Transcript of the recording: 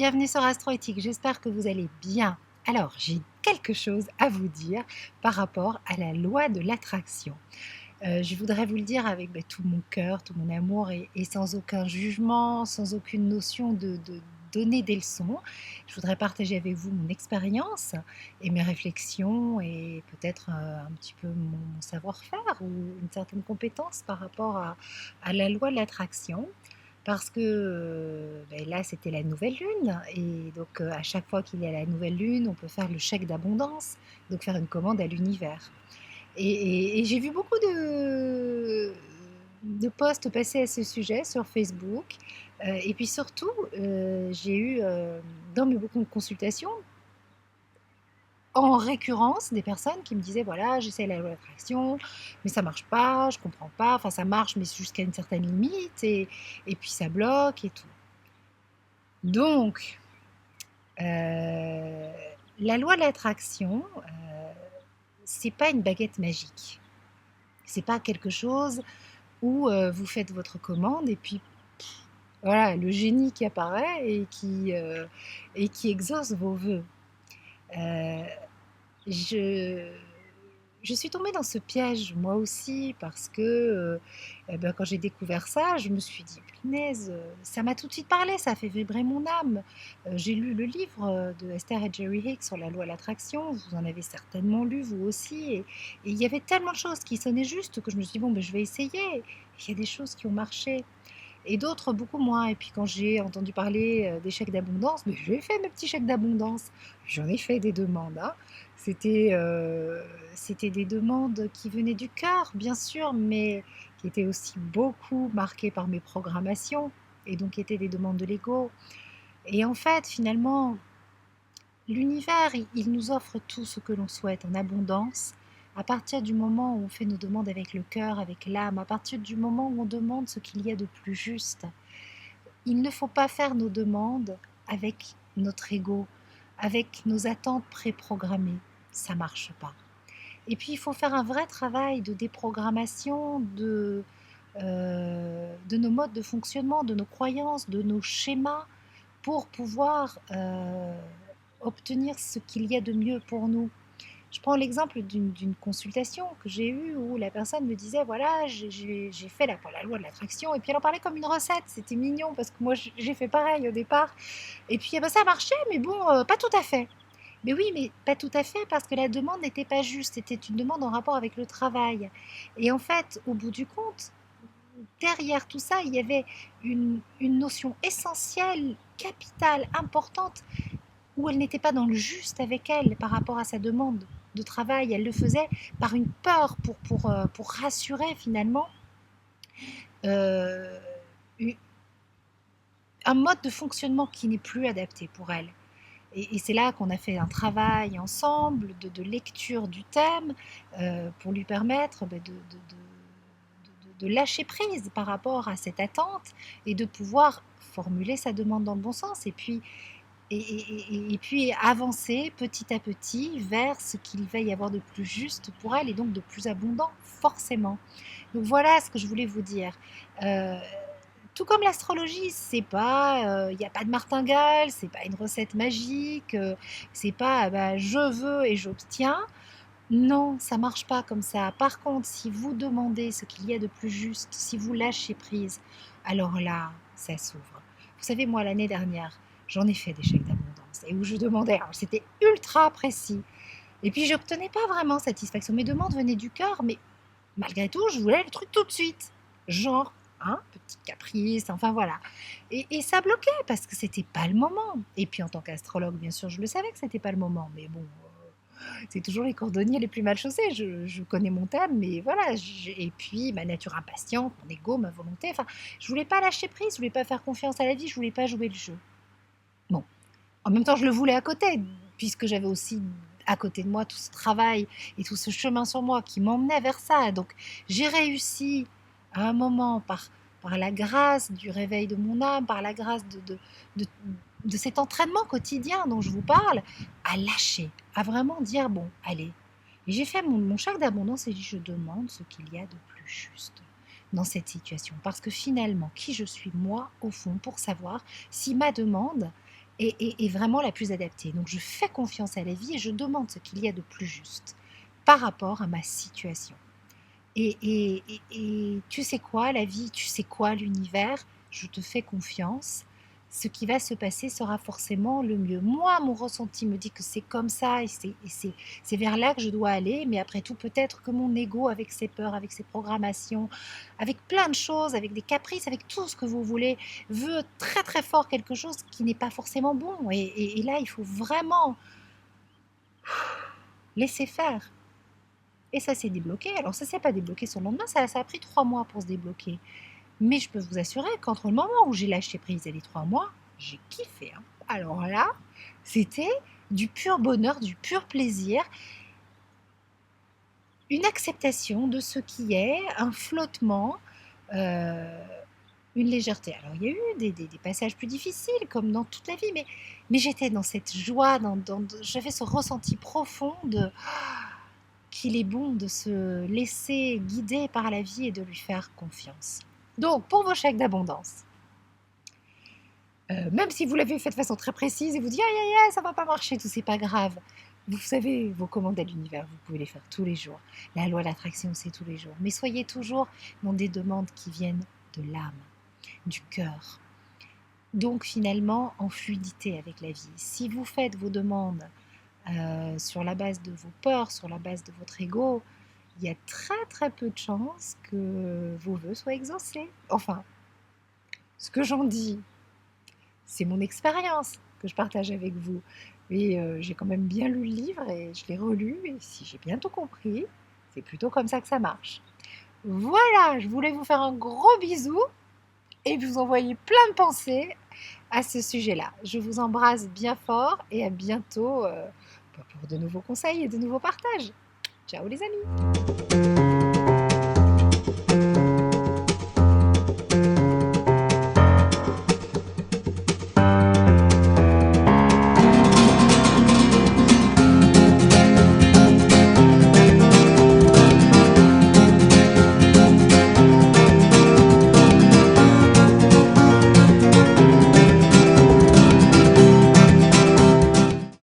bienvenue sur Astroéthique, j'espère que vous allez bien. Alors, j'ai quelque chose à vous dire par rapport à la loi de l'attraction. Je voudrais vous le dire avec tout mon cœur, tout mon amour et sans aucun jugement, sans aucune notion de donner des leçons. Je voudrais partager avec vous mon expérience et mes réflexions et peut-être un petit peu mon savoir-faire ou une certaine compétence par rapport à la loi de l'attraction. Parce que là, c'était la nouvelle lune et donc à chaque fois qu'il y a la nouvelle lune, on peut faire le chèque d'abondance, donc faire une commande à l'univers. Et j'ai vu beaucoup de posts passer à ce sujet sur Facebook. Et puis surtout, j'ai eu dans mes beaucoup de consultations, en récurrence, des personnes qui me disaient voilà, j'essaie la loi d'attraction, mais ça marche pas, je comprends pas, enfin ça marche, mais jusqu'à une certaine limite, et puis ça bloque et tout. Donc, euh, la loi de l'attraction, c'est pas une baguette magique. C'est pas quelque chose où vous faites votre commande et puis voilà, le génie qui apparaît et qui exauce vos vœux. Euh, je, je suis tombée dans ce piège moi aussi parce que quand j'ai découvert ça, je me suis dit, punaise, ça m'a tout de suite parlé, ça a fait vibrer mon âme. J'ai lu le livre de Esther et Jerry Hicks sur la loi de l'attraction, vous en avez certainement lu vous aussi, et il y avait tellement de choses qui sonnaient juste que je me suis dit, bon, je vais essayer. Il y a des choses qui ont marché et d'autres beaucoup moins. Et puis quand j'ai entendu parler des chèques d'abondance, mais j'ai fait mes petits chèques d'abondance. J'en ai fait des demandes, hein. C'était, c'était des demandes qui venaient du cœur, bien sûr, mais qui étaient aussi beaucoup marquées par mes programmations et donc qui étaient des demandes de l'ego. Et en fait, finalement, l'univers, il nous offre tout ce que l'on souhaite en abondance à partir du moment où on fait nos demandes avec le cœur, avec l'âme, à partir du moment où on demande ce qu'il y a de plus juste. Il ne faut pas faire nos demandes avec notre ego, avec nos attentes préprogrammées. Ça ne marche pas. Et puis, il faut faire un vrai travail de déprogrammation de nos modes de fonctionnement, de nos croyances, de nos schémas, pour pouvoir obtenir ce qu'il y a de mieux pour nous. Je prends l'exemple d'une consultation que j'ai eue où la personne me disait voilà, j'ai fait la loi de l'attraction, et puis elle en parlait comme une recette. C'était mignon parce que moi j'ai fait pareil au départ. Et puis ça marchait, mais bon, pas tout à fait. Mais oui, mais pas tout à fait parce que la demande n'était pas juste. C'était une demande en rapport avec le travail. Et en fait, au bout du compte, derrière tout ça, il y avait une notion essentielle, capitale, importante, où elle n'était pas dans le juste avec elle par rapport à sa demande de travail. Elle le faisait par une peur pour rassurer finalement euh, un mode de fonctionnement qui n'est plus adapté pour elle. Et c'est là qu'on a fait un travail ensemble de lecture du thème pour lui permettre de lâcher prise par rapport à cette attente et de pouvoir formuler sa demande dans le bon sens. Et puis avancer petit à petit vers ce qu'il va y avoir de plus juste pour elle et donc de plus abondant, forcément. Donc voilà ce que je voulais vous dire. Euh, tout comme l'astrologie, c'est pas, il n'y a pas de martingale, c'est pas une recette magique, c'est pas je veux et j'obtiens. Non, ça marche pas comme ça. Par contre, si vous demandez ce qu'il y a de plus juste, si vous lâchez prise, alors là, ça s'ouvre. Vous savez, moi, l'année dernière, j'en ai fait des chèques d'abondance et où je demandais, alors c'était ultra précis. Et puis, j'obtenais pas vraiment satisfaction. Mes demandes venaient du cœur, mais malgré tout, je voulais le truc tout de suite. Genre, hein, petite caprice, enfin voilà. Et ça bloquait parce que c'était pas le moment. Et puis, en tant qu'astrologue, bien sûr, je le savais que c'était pas le moment, mais bon, c'est toujours les cordonniers les plus mal chaussés. Je connais mon thème, mais voilà. Et puis ma nature impatiente, mon ego, ma volonté. Enfin, je voulais pas lâcher prise, je voulais pas faire confiance à la vie, je voulais pas jouer le jeu. Bon, en même temps, je le voulais à côté, puisque j'avais aussi à côté de moi tout ce travail et tout ce chemin sur moi qui m'emmenait vers ça. Donc, j'ai réussi à un moment, par la grâce du réveil de mon âme, par la grâce de, de cet entraînement quotidien dont je vous parle, à lâcher, à vraiment dire, bon, allez. Et j'ai fait mon chèque d'abondance et je demande ce qu'il y a de plus juste dans cette situation. Parce que finalement, qui je suis moi, au fond, pour savoir si ma demande est vraiment la plus adaptée. Donc je fais confiance à la vie et je demande ce qu'il y a de plus juste par rapport à ma situation. Et tu sais quoi, la vie, tu sais quoi, l'univers, je te fais confiance. Ce qui va se passer sera forcément le mieux. Moi, mon ressenti me dit que c'est comme ça et c'est vers là que je dois aller. Mais après tout, peut-être que mon ego, avec ses peurs, avec ses programmations, avec plein de choses, avec des caprices, avec tout ce que vous voulez, veut très très fort quelque chose qui n'est pas forcément bon. Et là, il faut vraiment laisser faire. Et ça s'est débloqué. Alors ça s'est pas débloqué sur le lendemain, ça a pris 3 mois pour se débloquer. Mais je peux vous assurer qu'entre le moment où j'ai lâché prise et les 3 mois, j'ai kiffé, hein. Alors là, c'était du pur bonheur, du pur plaisir, une acceptation de ce qui est, un flottement, euh, une légèreté. Alors il y a eu des passages plus difficiles, comme dans toute la vie, mais j'étais dans cette joie, j'avais ce ressenti profond de qu'il est bon de se laisser guider par la vie et de lui faire confiance. Donc, pour vos chèques d'abondance, même si vous l'avez fait de façon très précise et vous dites aïe aïe aïe, ça va pas marcher, tout c'est pas grave. Vous savez, vos commandes à l'univers, vous pouvez les faire tous les jours. La loi de l'attraction, c'est tous les jours. Mais soyez toujours dans des demandes qui viennent de l'âme, du cœur. Donc finalement, en fluidité avec la vie. Si vous faites vos demandes sur la base de vos peurs, sur la base de votre ego, il y a très très peu de chances que vos vœux soient exaucés. Enfin, ce que j'en dis, c'est mon expérience que je partage avec vous. Et j'ai quand même bien lu le livre et je l'ai relu et si j'ai bien tout compris, c'est plutôt comme ça que ça marche. Voilà, je voulais vous faire un gros bisou et vous envoyer plein de pensées à ce sujet-là. Je vous embrasse bien fort et à bientôt pour de nouveaux conseils et de nouveaux partages. Ciao les amis!